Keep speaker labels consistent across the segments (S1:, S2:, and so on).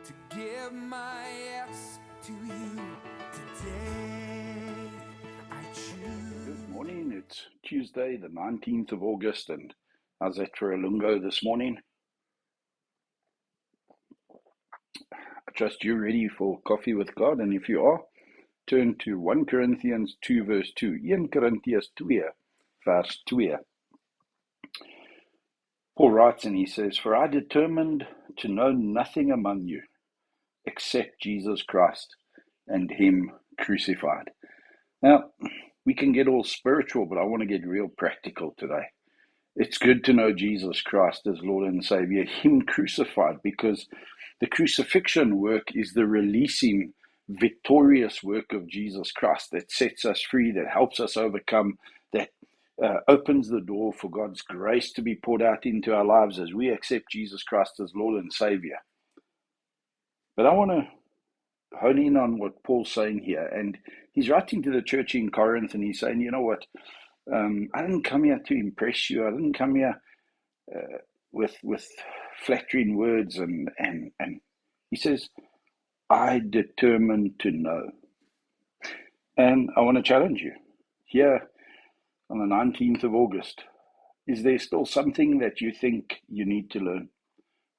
S1: to give my yes to you today. I choose.
S2: Good morning. It's Tuesday, the 19th of August, and how's that for a lungo this morning? I trust you're ready for coffee with God, and if you are, turn to 1 Corinthians 2 verse 2. 1 Corinthians 2 vers 2. Paul writes and he says, "For I determined to know nothing among you except Jesus Christ and Him crucified." Now, we can get all spiritual, but I want to get real practical today. It's good to know Jesus Christ as Lord and Savior, Him crucified, because the crucifixion work is the releasing, victorious work of Jesus Christ that sets us free, that helps us overcome, that opens the door for God's grace to be poured out into our lives as we accept Jesus Christ as Lord and Savior. But I want to hone in on what Paul's saying here. And he's writing to the church in Corinth, and he's saying, you know what? I didn't come here to impress you. I didn't come here with flattering words. And he says, I determined to know. And I want to challenge you. Here on the 19th of August, is there still something that you think you need to learn?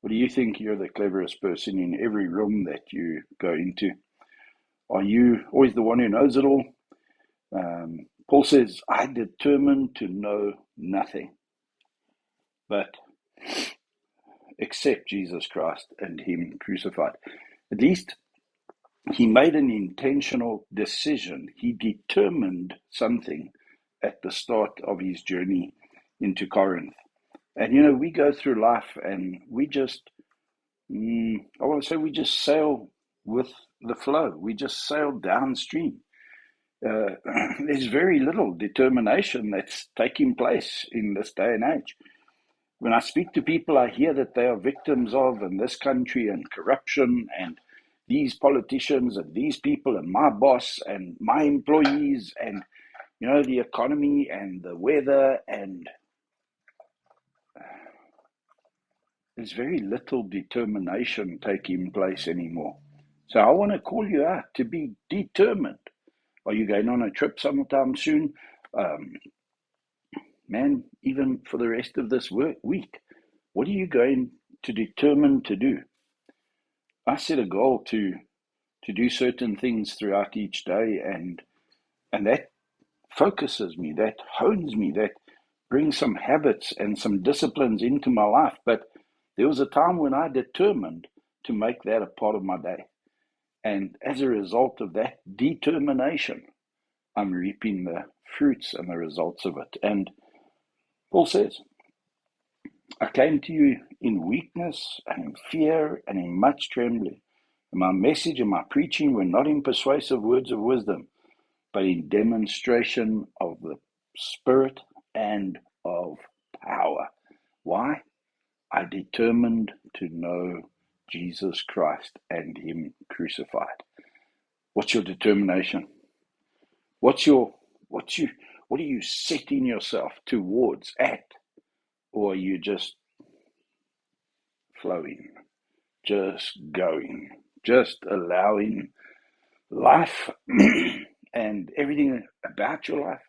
S2: Or do you think you're the cleverest person in every room that you go into? Are you always the one who knows it all? Paul says, I determined to know nothing but except Jesus Christ and Him crucified. At least he made an intentional decision. He determined something at the start of his journey into Corinth. And you know, we go through life and we just, I want to say we just sail with the flow. We just sail downstream. There's very little determination that's taking place in this day and age. When I speak to people, I hear that they are victims of, in this country, and corruption, and these politicians, and these people, and my boss, and my employees, and, you know, the economy, and the weather, and there's very little determination taking place anymore. So I want to call you out to be determined. Are you going on a trip sometime soon? Man, even for the rest of this week, what are you going to determine to do? I set a goal to do certain things throughout each day, and that focuses me, that hones me, that brings some habits and some disciplines into my life. But there was a time when I determined to make that a part of my day. And as a result of that determination, I'm reaping the fruits and the results of it. And Paul says, I came to you in weakness and in fear and in much trembling. And my message and my preaching were not in persuasive words of wisdom, but in demonstration of the Spirit and of power. Why? I determined to know Jesus Christ and Him crucified. What's your determination? What are you setting yourself towards at? Or are you just flowing, just going, just allowing life and everything about your life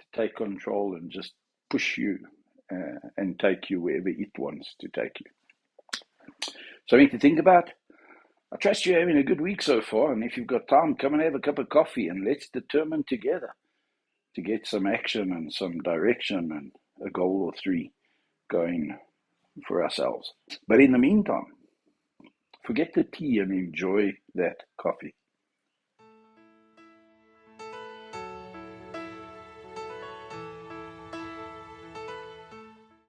S2: to take control and just push you and take you wherever it wants to take you? Something to think about. I trust you're having a good week so far, and if you've got time, come and have a cup of coffee and let's determine together to get some action and some direction and a goal or three going for ourselves. But in the meantime, forget the tea and enjoy that coffee.